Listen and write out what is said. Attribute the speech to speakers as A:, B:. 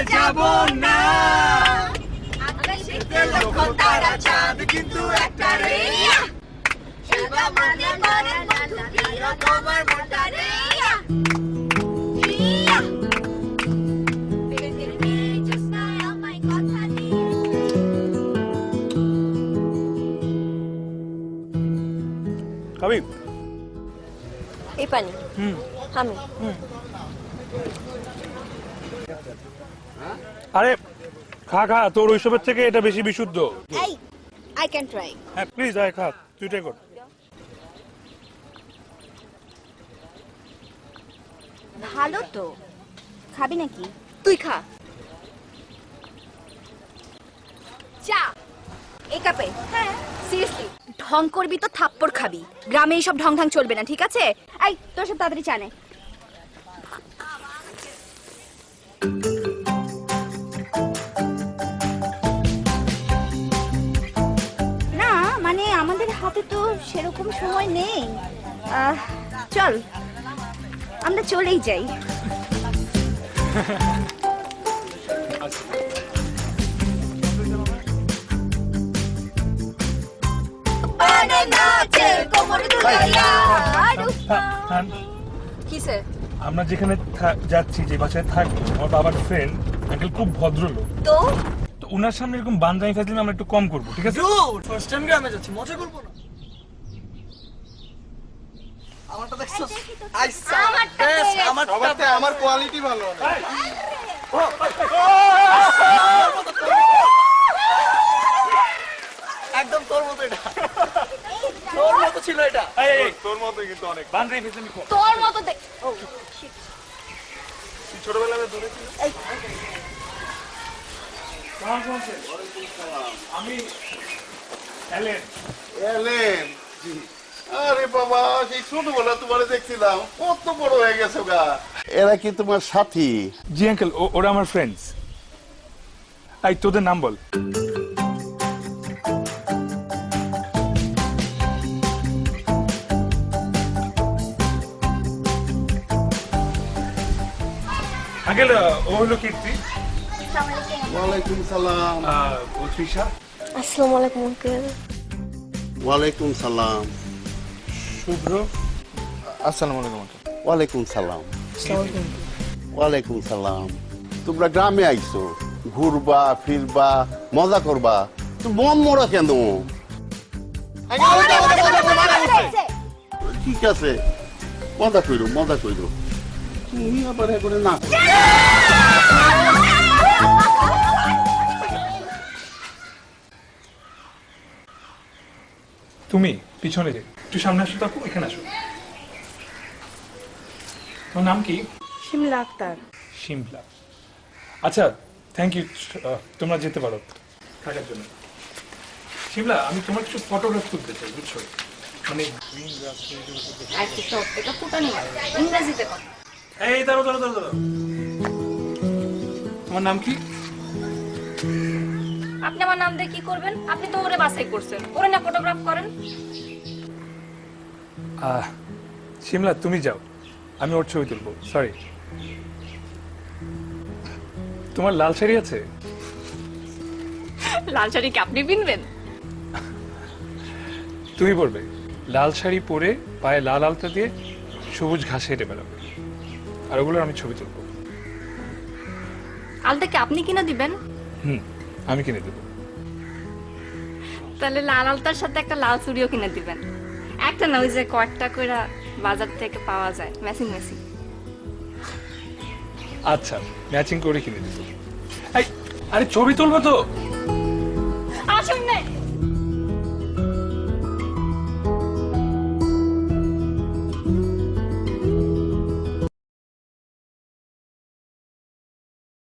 A: যাব না আকাশেতে লক্ষ তারা চাঁদ কিন্তু একটা রে সেবা মানে করে বন্ধু প্রিয় তোমার মনটা রে
B: কবি
C: এই পানি আমি
B: আরে খা খা তোর ওইসবের থেকে এটা বেশি বিশুদ্ধ
C: এই আই ক্যান ট্রাই
B: হ্যাঁ প্লিজ আয় খা তুই ট্রাই কর
C: ভালো তো খাবি নাকি তুই খা চা এই কাপে হ্যাঁ সিরিয়াসলি ঢং করবি তো থাপ্পড় খাবি গ্রামে এইসব ঢং ঢং চলবে না ঠিক আছে এই তোর সব তাড়াতাড়ি চা নে না মানে আমাদের হাতে তো সেরকম সময় নেই চল আমরা চলেই যাই কিসে
B: আমরা যেখানে যাচ্ছি যে বাসায় থাকি আমার বাবার ফ্রেন্ড আঙ্কেল খুব ভদ্রলোক
C: তো
B: তো ওনার সামনে এরকম বান্দানি ফাজলামি আমরা একটু কম করবো ঠিক আছে
A: ফার্স্ট টাইম গ্রামে যাচ্ছি মজা করব না আমারটা দেখছো আইসা বেস্ট আমারটা আমার কোয়ালিটি ভালো একদম তোর মতো এটা তোর মতো ছিল এটা
B: তোর মতোই কিন্তু অনেক বান্দানি ফাজলামি কম
C: তোর মতো দেখ
B: ছোটবেলায় ধরেছি আমি
D: এলেন আরে বাবা সেই ছোটবেলা তোমার দেখছিলাম কত বড় হয়ে গেছো গা এরা কি তোমার সাথী
B: জি আঙ্কেল ওরা আমার ফ্রেন্ডস এই তোদের নাম বল আঙ্কেল ও হলো কীর্তি
D: ওয়ালাইকুম সালাম
B: ও তৃষা
C: আসসালামু আলাইকুম আঙ্কেল
D: ওয়ালাইকুম সালাম
B: শুভ্র
E: আসসালামু আলাইকুম
D: ওয়ালাইকুম সালাম ওয়ালাইকুম সালাম তোমরা গ্রামে আইছো ঘুরবা ফিরবা মজা করবা তো মন মরা কেন ঠিক আছে মজা কইরো তুমি আবার করে না
B: তুমি পিছনে যে একটু সামনে আসো তখন এখানে আসো তোমার নাম কি
C: শিমলা আক্তার
B: শিমলা আচ্ছা থ্যাংক ইউ তোমরা যেতে পারো থাকার জন্য শিমলা আমি তোমার কিছু ফটোগ্রাফ করতে চাই বুঝছো মানে
C: এটা ফুটানি ইংরেজিতে
B: এই দাঁড়ো তোমার নাম কি
F: আপনি আমার নাম দিয়ে কি করবেন আপনি তো ওরে বাছাই করছেন ওরে না ফটোগ্রাফ করেন
B: শিমলা তুমি যাও আমি ওর ছবি তুলবো সরি তোমার লাল শাড়ি আছে
F: লাল শাড়ি কি আপনি পিনবেন
B: তুমি পরবে লাল শাড়ি পরে পায়ে লাল আলতা দিয়ে সবুজ ঘাসে হেঁটে বেড়াবে আর ওগুলোর আমি ছবি তুলবো
F: আলতা কি আপনি কিনা দিবেন
B: আমি কিনে দেবো
F: তাহলে লাল আলতার সাথে একটা লাল চুড়িও কিনে দিবেন একটা না ওই যে কয়েকটা করে বাজার থেকে পাওয়া যায় ম্যাচিং
B: আচ্ছা ম্যাচিং করে কিনে দেবো আরে ছবি তুলবো তো
F: আসুন না